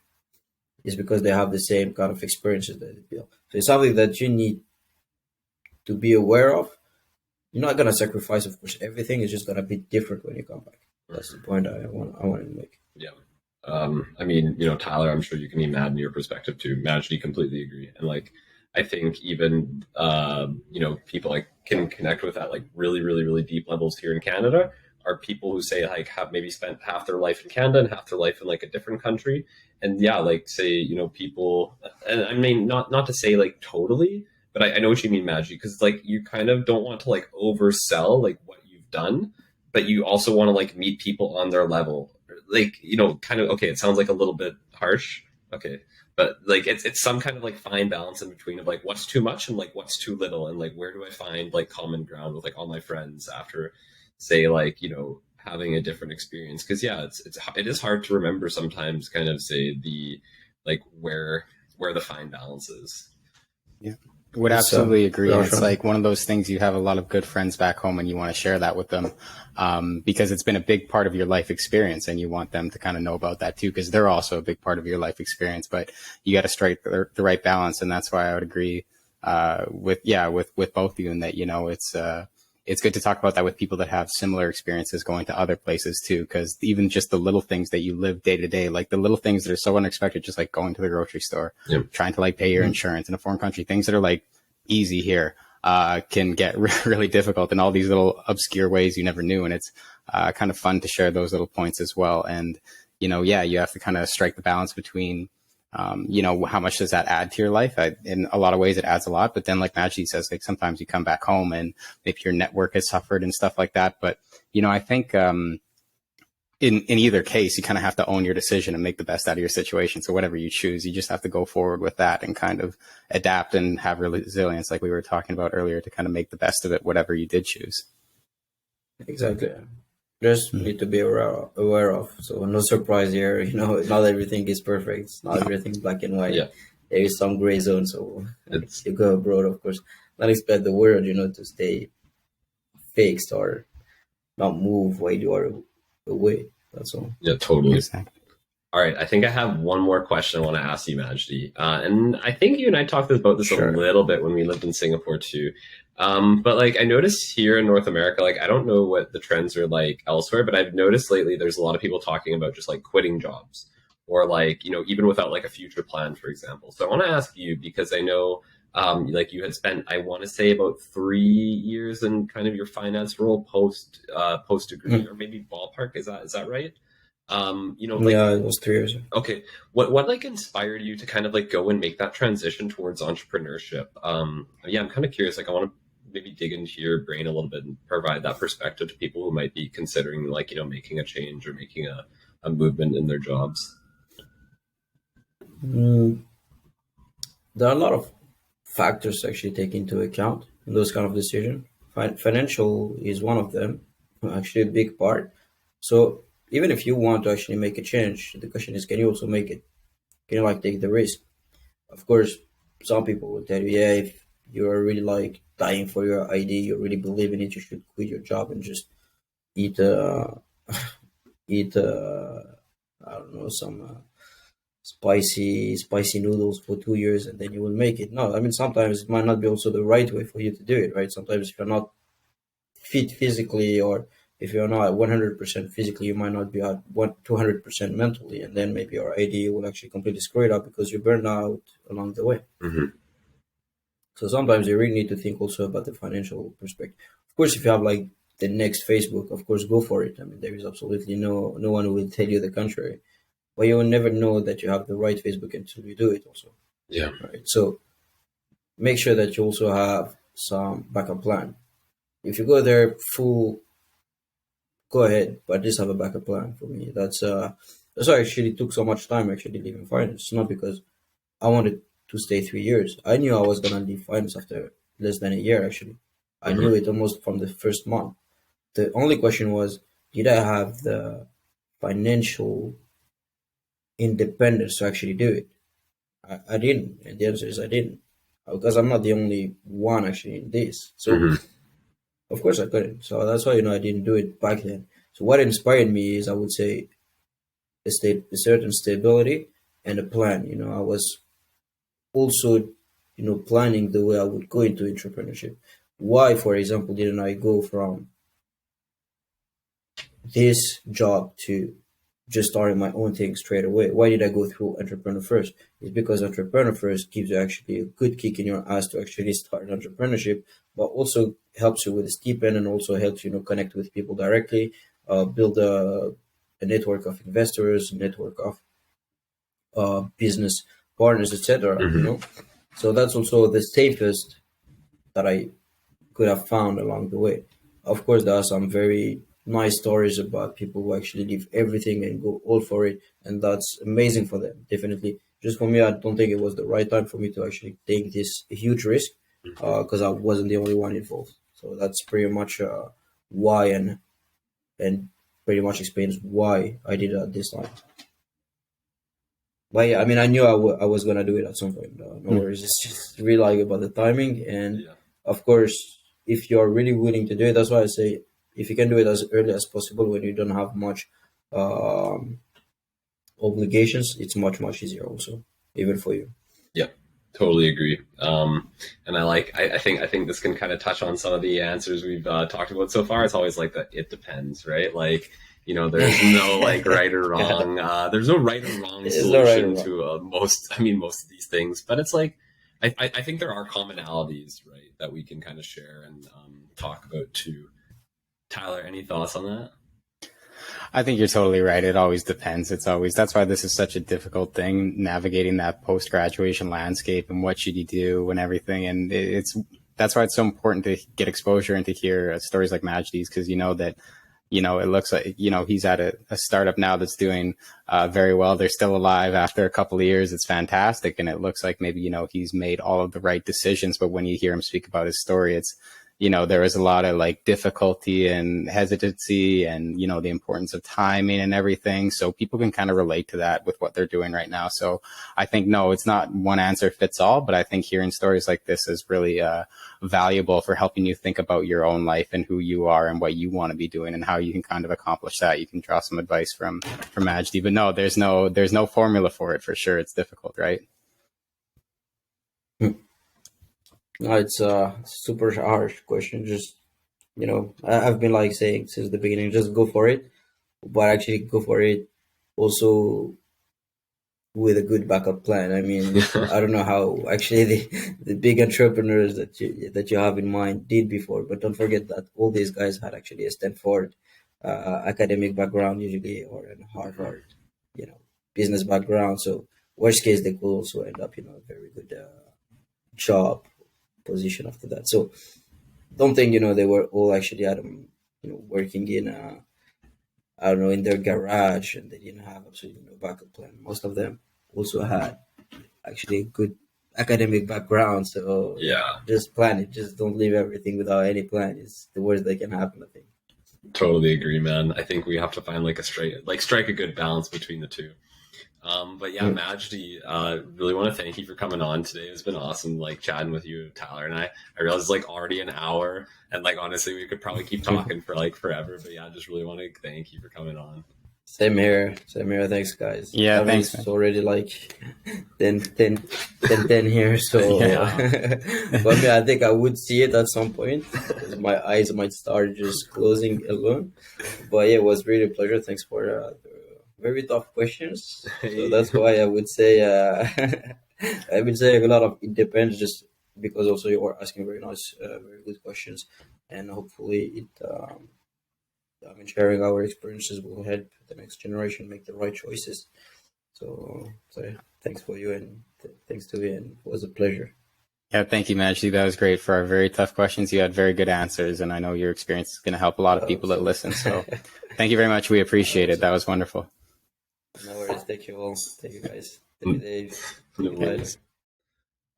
It's because they have the same kind of experiences that they feel. So it's something that you need to be aware of. You're not gonna sacrifice, of course, everything. It's just gonna be different when you come back. That's the point I want to make. Yeah. I mean, Tyler, I'm sure you can imagine your perspective too. Majdi, completely agree. And like, I think even, people like can connect with that, like really, really, really deep levels here in Canada are people who say like have maybe spent half their life in Canada and half their life in like a different country. And yeah, like say, people, and I mean, not to say like totally, but I know what you mean, Madji, because like you kind of don't want to like oversell like what you've done, but you also want to like meet people on their level. Like, kind of, okay, it sounds like a little bit harsh. Okay. But like it's some kind of like fine balance in between of like what's too much and like what's too little, and like where do I find like common ground with like all my friends after say like, having a different experience. Because yeah, it is hard to remember sometimes kind of say the like where the fine balance is. Yeah. Would absolutely agree. And it's like one of those things, you have a lot of good friends back home and you want to share that with them, because it's been a big part of your life experience and you want them to kind of know about that too, because they're also a big part of your life experience. But you got to strike the right balance. And that's why I would agree with both of you in that, it's good to talk about that with people that have similar experiences going to other places too, because even just the little things that you live day to day, like the little things that are so unexpected, just like going to the grocery store, trying to like pay your insurance in a foreign country, things that are like easy here can get really difficult in all these little obscure ways you never knew. And it's kind of fun to share those little points as well. And, you have to kind of strike the balance between how much does that add to your life? In a lot of ways, it adds a lot. But then, like Majdi says, like sometimes you come back home and maybe your network has suffered and stuff like that. But, I think in either case, you kind of have to own your decision and make the best out of your situation. So whatever you choose, you just have to go forward with that and kind of adapt and have resilience, like we were talking about earlier, to kind of make the best of it, whatever you did choose. Exactly. Just need to be aware of. So no surprise here. Not everything is perfect. It's not everything black and white. Yeah. There is some gray zone. So you go abroad, of course, not expect the world, to stay fixed or not move while you are away. That's all. Yeah, totally. Exactly. All right, I think I have one more question I want to ask you, Majdi. And I think you and I talked about this a little bit when we lived in Singapore too. But like I noticed here in North America, like I don't know what the trends are like elsewhere, but I've noticed lately there's a lot of people talking about just like quitting jobs or like, even without like a future plan, for example. So I want to ask you, because I know like you had spent, I want to say about 3 years in kind of your finance role post degree, or maybe ballpark. Is that right? Yeah, it was 3 years. Okay. What like inspired you to kind of like go and make that transition towards entrepreneurship? Yeah, I'm kind of curious. Like I want to maybe dig into your brain a little bit and provide that perspective to people who might be considering like, making a change or making a movement in their jobs. There are a lot of factors to actually take into account in those kind of decisions. Financial is one of them, actually a big part. So even if you want to actually make a change, the question is, can you also make it? Can you like take the risk? Of course, some people will tell you, yeah, if you're really like dying for your idea, you really believe in it, you should quit your job and just eat eat I don't know, some spicy noodles for 2 years and then you will make it. No, I mean sometimes it might not be also the right way for you to do it, right? Sometimes if you're not fit physically or if you're not 100% physically, you might not be at 200% mentally, and then maybe your idea will actually completely screw it up because you burn out along the way. Mm-hmm. So sometimes you really need to think also about the financial perspective. Of course, if you have like the next Facebook, of course, go for it. I mean, there is absolutely no one who will tell you the contrary. But you will never know that you have the right Facebook until you do it also. Yeah. Right. So make sure that you also have some backup plan. If you go there full, go ahead, but just have a backup plan for me. That's why I actually took so much time actually leaving finance. It's not because I wanted to stay 3 years. I knew I was gonna leave finance after less than a year actually. I knew it almost from the first month. The only question was, did I have the financial independence to actually do it? I didn't. And the answer is I didn't. Because I'm not the only one actually in this. So of course I couldn't. So that's why, I didn't do it back then. So what inspired me is, I would say, a certain stability and a plan. I was also, planning the way I would go into entrepreneurship. Why, for example, didn't I go from this job to just starting my own thing straight away? Why did I go through entrepreneur first? It's because entrepreneur first gives you actually a good kick in your ass to actually start entrepreneurship, but also helps you with a stipend and also helps you, connect with people directly, build a network of investors, network of business partners, etc. So that's also the safest that I could have found along the way. Of course, there are some very nice stories about people who actually leave everything and go all for it, and that's amazing for them. Definitely, just for me, I don't think it was the right time for me to actually take this huge risk because I wasn't the only one involved. So that's pretty much why, and pretty much explains why I did it at this time. But yeah, I mean, I knew I was gonna do it at some point. No worries. It's just really like about the timing, and of course, if you're really willing to do it, that's why I say if you can do it as early as possible when you don't have much obligations, it's much easier also, even for you. Yeah, totally agree. And I think this can kind of touch on some of the answers we've talked about so far. It's always like that. It depends, right? Like, there's no like right or wrong. There's no right or wrong solution to most of these things. But it's like, I think there are commonalities, right, that we can kind of share and talk about too. Tyler, any thoughts on that? I think you're totally right. It always depends. That's why this is such a difficult thing, navigating that post-graduation landscape and what should you do and everything. And that's why it's so important to get exposure and to hear stories like Majdi's, because that, it looks like, he's at a startup now that's doing very well. They're still alive after a couple of years. It's fantastic. And it looks like maybe, he's made all of the right decisions. But when you hear him speak about his story, it's, there was a lot of like difficulty and hesitancy and, the importance of timing and everything. So people can kind of relate to that with what they're doing right now. So I think, no, it's not one answer fits all, but I think hearing stories like this is really valuable for helping you think about your own life and who you are and what you want to be doing and how you can kind of accomplish that. You can draw some advice from Majdi, but no, there's no formula for it for sure. It's difficult, right? No, it's a super harsh question. Just, I've been like saying since the beginning, just go for it, but actually go for it also with a good backup plan. I mean, I don't know how actually the big entrepreneurs that you have in mind did before, but don't forget that all these guys had actually a Stanford academic background usually, or a Harvard, business background. So worst case, they could also end up, a very good job position after that. So don't think they were all actually working in I don't know, in their garage, and they didn't have absolutely no backup plan. Most of them also had actually a good academic background. So just plan it. Just don't leave everything without any plan. It's the worst that can happen, I think. Totally agree, man. I think we have to find strike a good balance between the two. But yeah, Majdi, really want to thank you for coming on today. It's been awesome, like chatting with you, Tyler, and I realize it's like already an hour, and like honestly, we could probably keep talking for like forever. But yeah, I just really want to thank you for coming on. Same here. Same here. Thanks, guys. Yeah, I mean, thanks, it's man. already like 10 here. So, Yeah. but I mean, I think I would see it at some point because my eyes might start just closing alone. But yeah, it was really a pleasure. Thanks for the very tough questions. So that's why I would say, I've been saying a lot of it depends just because also you are asking very nice, very good questions. And hopefully I mean, sharing our experiences will help the next generation make the right choices. So yeah, thanks for you and thanks to you, and it was a pleasure. Yeah, thank you, Majdi. That was great. For our very tough questions, you had very good answers, and I know your experience is going to help a lot of people that listen. So thank you very much. We appreciate it. That was wonderful. No worries. Thank you all. Thank you, guys. Thank you, Dave. No Thank you, Tyler. worries.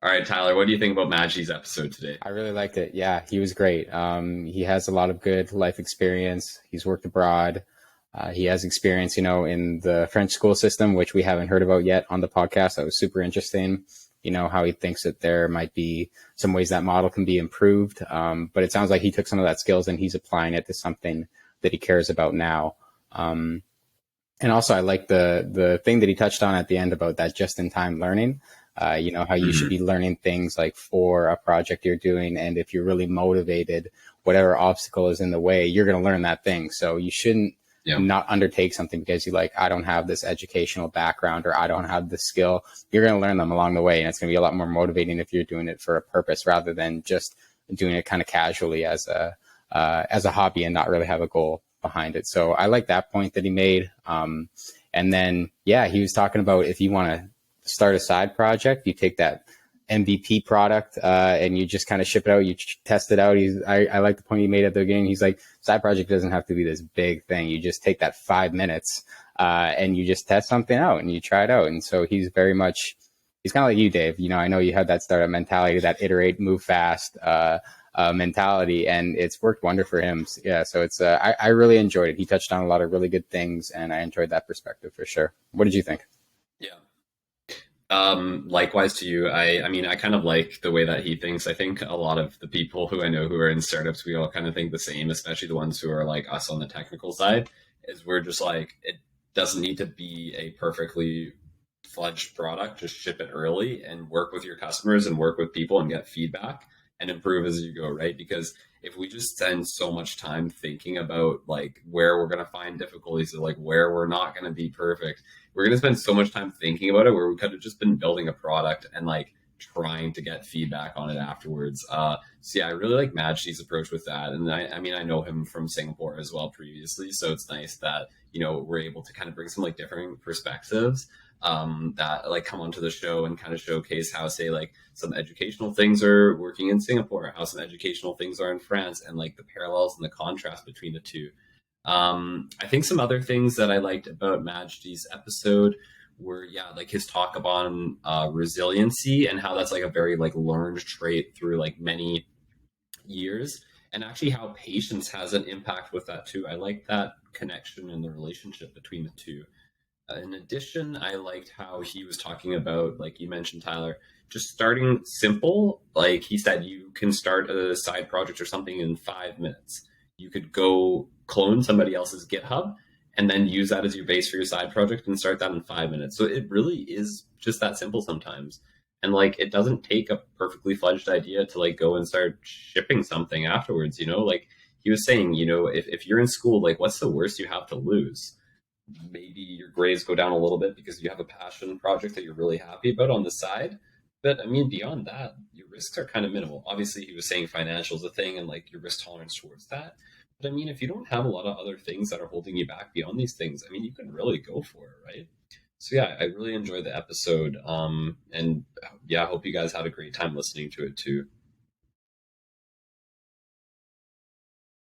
All right, Tyler, what do you think about Madji's episode today? I really liked it. Yeah, he was great. He has a lot of good life experience. He's worked abroad. He has experience, in the French school system, which we haven't heard about yet on the podcast. That was super interesting. How he thinks that there might be some ways that model can be improved. But it sounds like he took some of that skills and he's applying it to something that he cares about now. And also I like the thing that he touched on at the end about that just-in-time learning. How you should be learning things like for a project you're doing. And if you're really motivated, whatever obstacle is in the way, you're going to learn that thing. So you shouldn't not undertake something because you I don't have this educational background or I don't have the skill. You're going to learn them along the way. And it's going to be a lot more motivating if you're doing it for a purpose rather than just doing it kind of casually as a hobby and not really have a goal behind it. So I like that point that he made. And then, he was talking about if you want to start a side project, you take that MVP product and you just kind of ship it out, you test it out. I like the point he made at the beginning. He's like, side project doesn't have to be this big thing. You just take that 5 minutes and you just test something out and you try it out. And so he's kind of like you, Dave. I know you have that startup mentality, that iterate, move fast mentality, and it's worked wonder for him. Yeah, so it's I really enjoyed it. He touched on a lot of really good things and I enjoyed that perspective for sure. What did you think? Yeah. Likewise to you. I mean, I kind of like the way that he thinks. I think a lot of the people who I know who are in startups, we all kind of think the same, especially the ones who are like us on the technical side, is we're just like, it doesn't need to be a perfectly fledged product. Just ship it early and work with your customers and work with people and get feedback and improve as you go, right? Because if we just spend so much time thinking about like where we're going to find difficulties or like where we're not going to be perfect, we're going to spend so much time thinking about it where we could have just been building a product and like trying to get feedback on it afterwards. So yeah, I really like Majdi's approach with that. And I mean, I know him from Singapore as well previously. So it's nice that, we're able to kind of bring some like different perspectives that like come onto the show and kind of showcase how, say, like some educational things are working in Singapore, how some educational things are in France, and like the parallels and the contrast between the two. I think some other things that I liked about Majdi's episode were, like his talk about resiliency and how that's like a very like learned trait through like many years, and actually how patience has an impact with that too. I like that connection and the relationship between the two. In addition, I liked how he was talking about, like you mentioned, Tyler, just starting simple. Like he said, you can start a side project or something in 5 minutes. You could go clone somebody else's GitHub and then use that as your base for your side project and start that in 5 minutes. So it really is just that simple sometimes. And like, it doesn't take a perfectly fledged idea to like go and start shipping something afterwards, like he was saying, if you're in school, like what's the worst you have to lose? Maybe your grades go down a little bit because you have a passion project that you're really happy about on the side. But I mean, beyond that, your risks are kind of minimal. Obviously, he was saying financial is a thing and like your risk tolerance towards that. But I mean, if you don't have a lot of other things that are holding you back beyond these things, I mean, you can really go for it, right? So yeah, I really enjoyed the episode. And yeah, I hope you guys had a great time listening to it too.